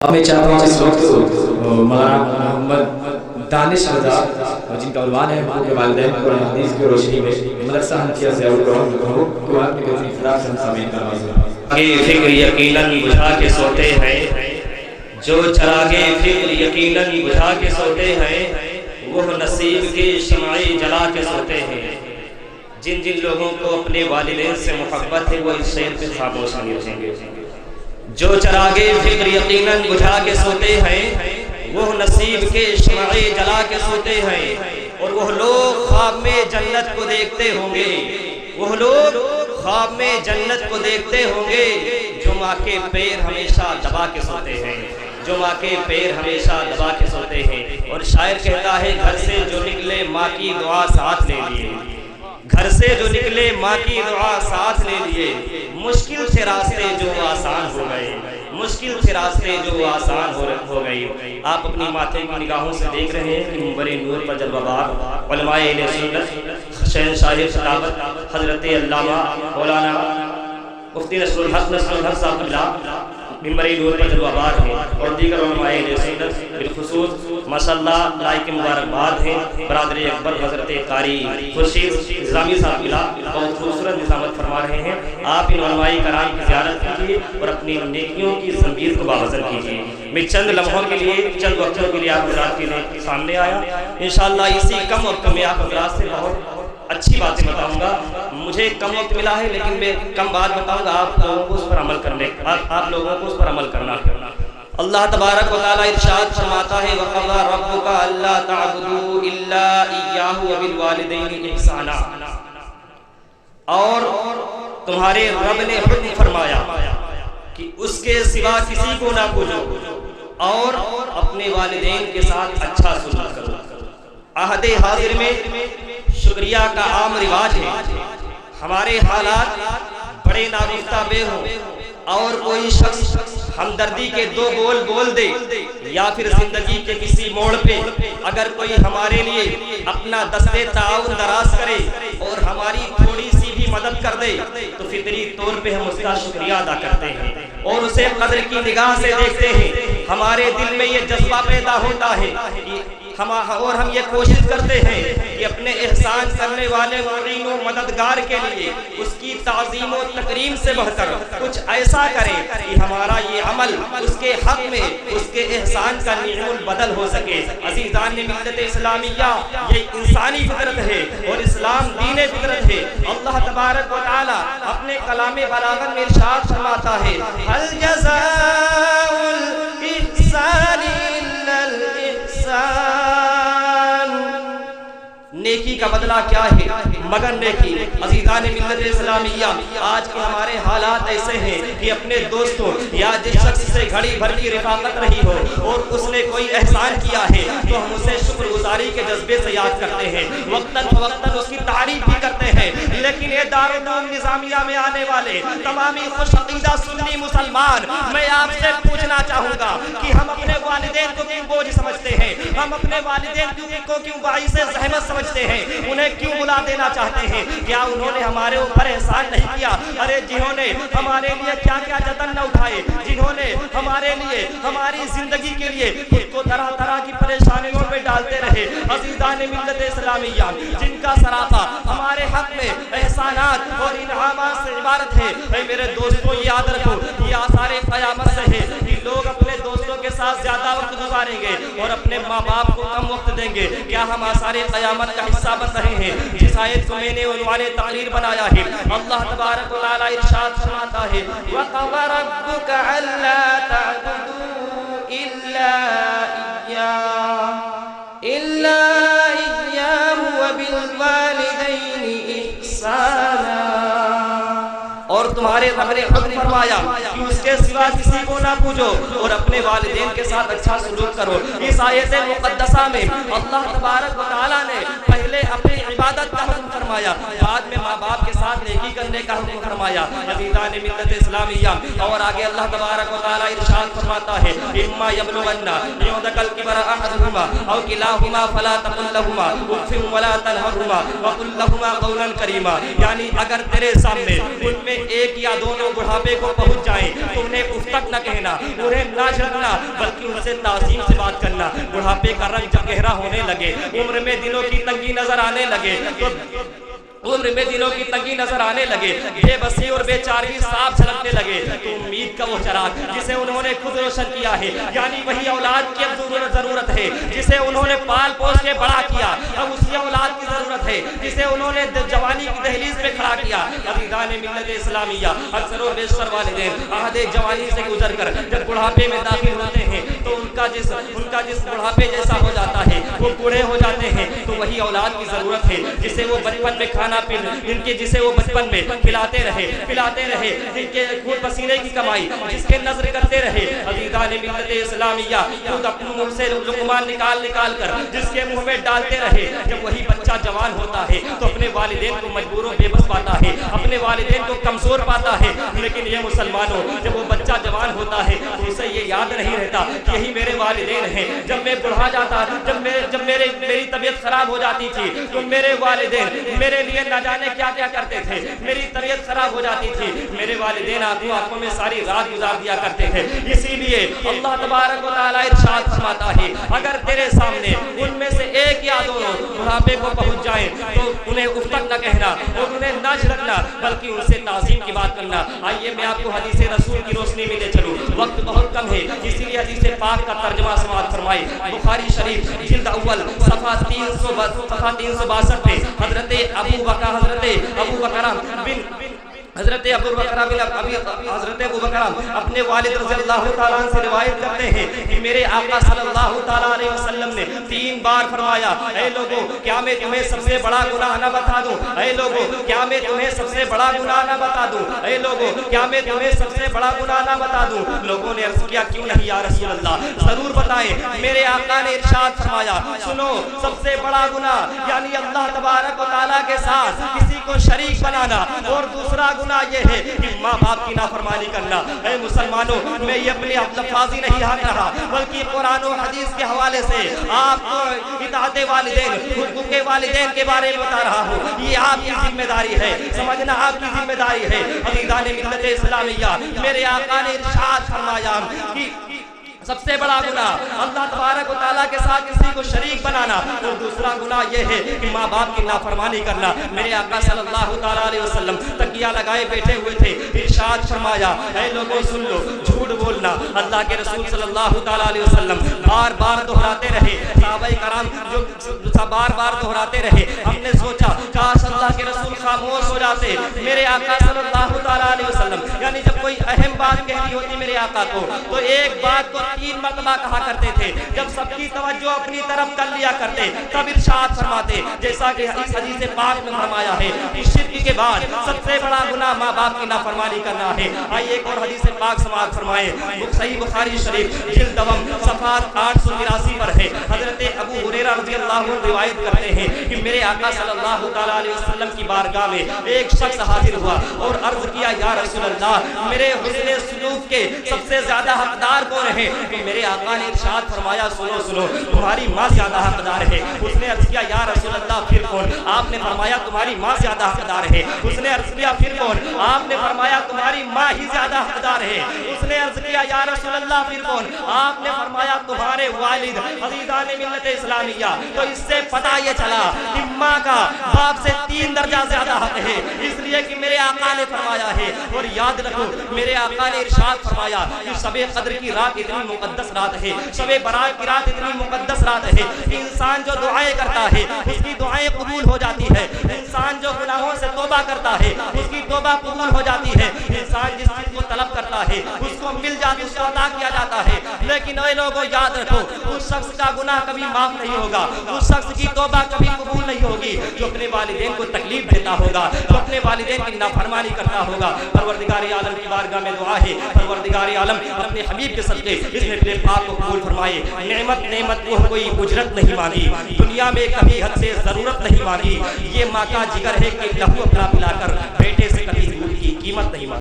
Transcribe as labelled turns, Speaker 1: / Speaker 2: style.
Speaker 1: اب میں چاہتا ہوں اس وقت مولانا محمد دانش رضا جن کا عنوان ہے حقوق والدین قرآن حدیث کی روشنی میں مدرسہ حنفیہ ضیاء الرحمن کو آپ کی اپنی خطاب سے ہم سامعین کا
Speaker 2: یہ فکر یقیناً بجھا کے سوتے ہیں، جو چراغے فکر یقیناً بجھا کے سوتے ہیں، وہ نصیب کے شمعیں جلا کے سوتے ہیں۔ جن جن لوگوں کو اپنے والدین سے محبت ہے وہ اس شعر پہ خاموش نہیں رہیں گے۔ جو چراغے فکر یقیناً بجھا کے سوتے ہیں، وہ نصیب کے شمعیں جلا کے سوتے ہیں، اور وہ لوگ خواب میں جنت کو دیکھتے ہوں گے، وہ لوگ خواب میں جنت کو دیکھتے ہوں گے، جو ماں کے پیر ہمیشہ دبا کے سوتے ہیں، جو ماں کے پیر ہمیشہ دبا کے سوتے ہیں۔ اور شاعر کہتا ہے گھر سے جو نکلے ماں کی دعا ساتھ لے لیے، گھر سے جو نکلے ماں کی دعا ساتھ لے لیے، مشکل سے راستے جو آسان ہو گئے، مشکل سے راستے جو آسان ہو گئی۔ آپ اپنی ماتھے کی نگاہوں سے دیکھ رہے ہیں کہ منبر نور پر جلوہ بار علماء اہل سنت شہنشاہ خطابت حضرت علامہ مولانا مفتی نصر الحق صاحب اللہ منبر نور پر جلوہ بار ہیں، اور دیگر علماء اہل سنت بالخصوص ماشاءاللہ لائق مبارکباد ہیں۔ برادر اکبر حضرت قاری خورشید نظامی صاحب اللہ بہت خوبصورت نظامت فرما رہے ہیں۔ آپ ان علماء کرام کی زیارت کیجیے اور اپنی نیکیوں کی زنجیر کو باوزن کیجیے۔ میں چند لمحوں کے لیے چند وقتوں کے لیے آپ حضرات کے سامنے آیا، انشاءاللہ اسی کم وقت میں آپ حضرات سے بہت اچھی باتیں بتاؤں گا۔ مجھے کم وقت ملا ہے لیکن میں کم بات بتاؤں گا، آپ لوگوں کو اس پر عمل کرنے آپ لوگوں کو اس پر عمل کرنا ہے۔ اللہ تبارک و تعالی ارشاد فرماتا ہے وَقَضَىٰ رَبُّكَ أَلَّا تَعْبُدُوا إِلَّا إِيَّاهُ وَبِالْوَالِدَيْنِ إِحْسَانًا، اور تمہارے رب نے حکم فرمایا کہ اس کے سوا کسی کو نہ پوجو اور اپنے والدین کے ساتھ اچھا سلوک کرو۔ عہد حاضر میں شکریہ کا عام رواج ہے، ہمارے حالات بڑے ناگفتہ بے ہوں اور کوئی شخص ہمدردی کے دو بول دے یا پھر زندگی کے کسی موڑ پہ اگر کوئی ہمارے لیے اپنا دستے تعاون دراز کرے اور ہماری تھوڑی سی بھی مدد کر دے تو فطری طور پہ ہم اس کا شکریہ ادا کرتے ہیں اور اسے قدر کی نگاہ سے دیکھتے ہیں۔ ہمارے دل میں یہ جذبہ پیدا ہوتا ہے اور ہم یہ کوشش کرتے ہیں کہ اپنے احسان کرنے والے معین و مددگار کے لیے اس کی تعظیم و تکریم سے بہتر کچھ ایسا کریں کہ ہمارا یہ عمل اس کے حق میں اس کے احسان کا نعم البدل ہو سکے۔ عزیزان ملت اسلامیہ، یہ انسانی فطرت ہے اور اسلام دین فطرت ہے۔ اللہ تبارک و تعالی اپنے کلام بلاغت میں ارشاد فرماتا ہے هل جزاء الإحسان إلا الإحسان، نیکی کا بدلہ کیا ہے مگر نیکی۔ عزیزان ملت اسلامیہ، آج کے ہمارے حالات ایسے ہیں کہ اپنے دوستوں یا جس شخص سے گھڑی بھر کی رفاقت رہی ہو اور اس نے کوئی احسان کیا ہے تو ہم اسے شکر گزاری کے جذبے سے یاد کرتے ہیں، وقتاً فوقتاً اس کی تعریف بھی کرتے ہیں، لیکن یہ دارالعلوم نظامیہ میں آنے والے تمامی خوش عقیدہ سنی مسلمان، میں آپ سے پوچھنا چاہوں گا کہ ہم اپنے والدین کو کیوں بوجھ سمجھتے ہیں، ہم اپنے والدین کو کیوں باعث زحمت سمجھتے ہیں، انہیں کیوں بلا دینا چاہتے ہیں؟ کیا انہوں نے ہمارے اوپر احسان نہیں کیا؟ ارے جنہوں نے ہمارے لیے کیا کیا جتن نہ اٹھائے، جنہوں نے ہمارے لیے ہماری زندگی کے لیے خود کو طرح طرح کی پریشانیوں میں ڈالتے رہے۔ عزیزان ملت اسلامیہ، جن کا سراپا ہمارے حق میں احسانات اور انعامات سے عبارت ہے، اے میرے دوستوں یاد رکھو یہ آثار قیامت سے ہے کہ لوگ اپنے دوستوں کے ساتھ زیادہ وقت گزاریں گے اور اپنے ماں باپ کو کم وقت دیں گے۔ کیا ہم آثار قیامت کا حصہ بن رہے ہیں؟ جس آیت کو میں نے عنوان تقریر بنایا ہے، اللہ تبارک و تعالی ارشاد فرماتا ہے وَقَضَىٰ رَبُّكَ أَلَّا تَعْبُدُوا إِلَّا إِيَّاهُ وَبِالْوَالِدَيْنِ إِحْسَانًا، اور تمہارے رب نے حکم فرمایا کہ اس کے سوا کسی کو نہ پوجو اور اپنے والدین کے ساتھ اچھا سلوک کرو۔ اس آیت مقدسہ میں اللہ تبارک و تعالیٰ نے پہلے اپنی عبادت کا حکم فرمایا، بعد میں ماں باپ کے ساتھ نیکی کرنے کا حکم فرمایا۔ عزیزان ملت اسلامیہ، اور آگے اللہ تبارک و تعالیٰ ارشاد فرماتا ہے اِمَّا يَبْلُغَنَّ عِندَكَ الْكِبَرَ أَحَدُهُمَا أَوْ كِلَاهُمَا فَلَا تَقُل لَّهُمَا أُفٍّ وَلَا تَنْهَرْهُمَا وَقُل لَّهُمَا قَوْلًا كَرِيمًا، یعنی اگر تیرے سامنے ان میں ایک یا دونوں بڑھاپے کو پہنچ جائیں تو تو انہیں اف تک نہ کہنا، انہیں نہ جھڑکنا، بلکہ ان سے تعظیم سے بات کرنا۔ بڑھاپے کا رنگ جب گہرا ہونے لگے، عمر میں دنوں کی تنگی نظر آنے لگے تو عمر میں دنوں کی تنگی نظر آنے لگے، بے بسی اور بے چارگی صاف جھلکنے لگے، تو امید کا وہ چراغ جسے انہوں نے خود روشن کیا ہے، یعنی وہی اولاد کی اب ضرورت ہے جسے انہوں نے پال پوس کے بڑا کیا، اب اسی اولاد کی ضرورت ہے جسے انہوں نے جوانی کی دہلیز پہ کھڑا کیا۔ عزیزان ملت اسلامیہ، اکثر و بیشتر والدین عہد جوانی سے گزر کر جب بڑھاپے میں داخل ہوتے ہیں تو ان کا جس بڑھاپے جیسا ہو جاتا ہے، وہ بوڑھے ہو جاتے ہیں، تو وہی اولاد کی ضرورت ہے جسے وہ بچپن میں کھانا جسے وہ بچپن میں کھلاتے رہے، جن کے خون پسینے کی کمائی جس کے نظر کرتے رہے۔ عزیزان ملت اسلامیہ، خود اپنے منہ سے لقمان نکال کر جس کے منہ میں ڈالتے رہے۔ جب وہی بچہ جوان ہوتا ہے تو اپنے والدین کو مجبور و بے بس پاتا ہے، اپنے والدین کو کمزور پاتا ہے، لیکن یہ مسلمانوں، جب وہ بچہ جوان ہوتا ہے تو اسے یہ یاد نہیں رہتا کہ یہی میرے والدین ہیں۔ جب میں بڑھا جاتا، جب میری طبیعت خراب ہو جاتی تھی تو میرے والدین میرے لیے نہ جانے کیا کیا کرتے تھے، میری طبیعت خراب ہو جاتی تھی، میرے والدین آنکھوں میں ساری رات گزار دیا کرتے تھے۔ اسی لیے اللہ تبارک و تعالیٰ ارشاد فرماتا ہے، اگر تیرے سامنے ان میں سے ایک یا دونوں بڑھاپے کو پہنچ جائیں تو انہیں اف تک نہ کہنا اور انہیں نہ جھڑکنا، بلکہ ان سے تعظیم کی بات کرنا۔ آئیے میں آپ کو حدیث رسول کی روشنی میں لے چلوں، وقت بہت کم ہے، اسی لیے حدیث پاک کا ترجمہ سماعت فرمائے۔ بخاری شریف جلد اول صفحہ 362 پہ حضرت ابو بکر اپنے والد رضی اللہ تعالیٰ عنہ سے روایت کرتے ہیں کہ میرے آقا صلی اللہ تعالیٰ علیہ وسلم نے 3 بار فرمایا، اے لوگوں کیا میں تمہیں سب سے بڑا گناہ نہ بتا دوں، اے لوگوں کیا میں تمہیں سب سے بڑا گناہ نہ بتا دوں، اے لوگوں کیا میں تمہیں سب سے بڑا گناہ نہ بتا دوں۔ لوگوں نے عرض کیا کیوں نہیں یا رسول اللہ، ضرور بتائیں۔ میرے آقا نے ارشاد فرمایا، سنو، سب سے بڑا گناہ یعنی اللہ تبارک و تعالیٰ کے ساتھ کسی کو شریک بنانا، اور دوسرا گناہ یہ ہے کہ ماں باپ کی نافرمانی کرنا۔ اے مسلمانوں، میں یہ اپنی الفاظی نہیں ہار رہا، بلکہ قرآن و حدیث کے حوالے سے آپ کو اطاعت والدین، حقوق والدین کے بارے میں بتا رہا ہوں۔ یہ آپ کی ذمہ داری ہے، سمجھنا آپ کی ذمہ داری ہے۔ عزیزان ملت اسلامیہ، میرے آقا نے ارشاد فرمایا کہ سب سے بڑا گناہ اللہ تبارک و تعالیٰ کے ساتھ کسی کو شریک بنانا، اور دوسرا گناہ یہ ہے کہ ماں باپ کی نافرمانی کرنا۔ میرے آقا صلی اللہ تعالیٰ علیہ وسلم تکیہ لگائے بیٹھے ہوئے تھے، ارشاد فرمایا، اے لوگوں سن لو، جھوٹ بولنا اللہ کے رسول صلی اللہ تعالیٰ علیہ وسلم بار بار دہراتے رہے، صحابہ کرام جو بار بار دہراتے رہے۔ ہم نے سوچا کاش اللہ کے رسول خاموش ہو جاتے۔ میرے آقا صلی اللہ تعالیٰ علیہ وسلم یعنی جب کوئی اہم بات کہنی ہوتی میرے آقا کو تو ایک بات کو 3 مرتبہ کہا کرتے تھے۔ جب سب کی توجہ اپنی طرف کر لیا کرتے تب ارشاد فرماتے، جیسا کہ حدیث پاک میں فرمایا ہے کہ شرک کے بعد سب سے بڑا گناہ ماں باپ کی نافرمانی کرنا ہے۔ آئیے ایک اور حدیث پاک سماعت فرمائیں، صحیح بخاری شریف جلد دوم صفحہ 883 پر ہے۔ حضرت ابو ہریرہ رضی اللہ عنہ روایت کرتے ہیں کہ میرے آقا صلی اللہ تعالیٰ علیہ وسلم کی بارگاہ میں ایک شخص حاضر ہوا اور عرض کیا، یا رسول اللہ، میرے حسن سلوک کے سب سے زیادہ حقدار کون ہیں؟ میرے آقا نے ارشاد فرمایا، سنو سنو، تمہاری ماں زیادہ حقدار ہے۔ اس نے عرض کیا، یا رسول اللہ پھر کون؟ آپ نے فرمایا تمہاری ماں زیادہ حقدار ہے۔ اس نے عرض کیا پھر کون؟ آپ نے فرمایا تمہاری ماں ہی زیادہ حقدار ہے۔ اس نے عرض کیا، یا رسول اللہ پھر کون؟ آپ نے فرمایا تمہارے والد۔ عزیزان ملت اسلامیہ، تو اس سے پتہ یہ چلا کہ ماں کا باپ سے 3 درجہ زیادہ حق ہے، اس لیے کہ میرے آقا نے فرمایا ہے۔ اور یاد رکھو، میرے آقا نے ارشاد فرمایا کہ شب قدر کی رات اتنی مقدس رات ہے، شب برات کی رات اتنی مقدس رات ہے کہ انسان جو دعائیں کرتا ہے اس کی دعائیں قبول ہو جاتی ہے، انسان جو گناہوں سے توبہ کرتا ہے اس کی توبہ قبول ہو جاتی ہے، انسان جس چیز کو طلب کرتا ہے اس کو مل جاتی، اس کو عطا کیا جاتا ہے۔ لیکن اے لوگوں یاد رکھو، اس شخص کا گناہ کبھی معاف نہیں ہوگا، اس شخص کی توبہ کبھی قبول نہیں ہوگی جو اپنے والدین کو تکلیف دیتا ہوگا، جو اپنے والدین کی نافرمانی کرتا ہوگا۔ پروردگار عالم کی بارگاہ میں دعا ہے، پروردگار عالم اپنے حبیب کے صدقے اس نے پاک کو قبول فرمائے۔ نعمت وہ کوئی اجرت نہیں مانگی، دنیا میں کبھی حد سے ضرورت نہیں مانگی، یہ ماں کا جگر ہے کہ لہو اپنا پلا کر بیٹے سے کبھی دودھ کی قیمت نہیں مانگی۔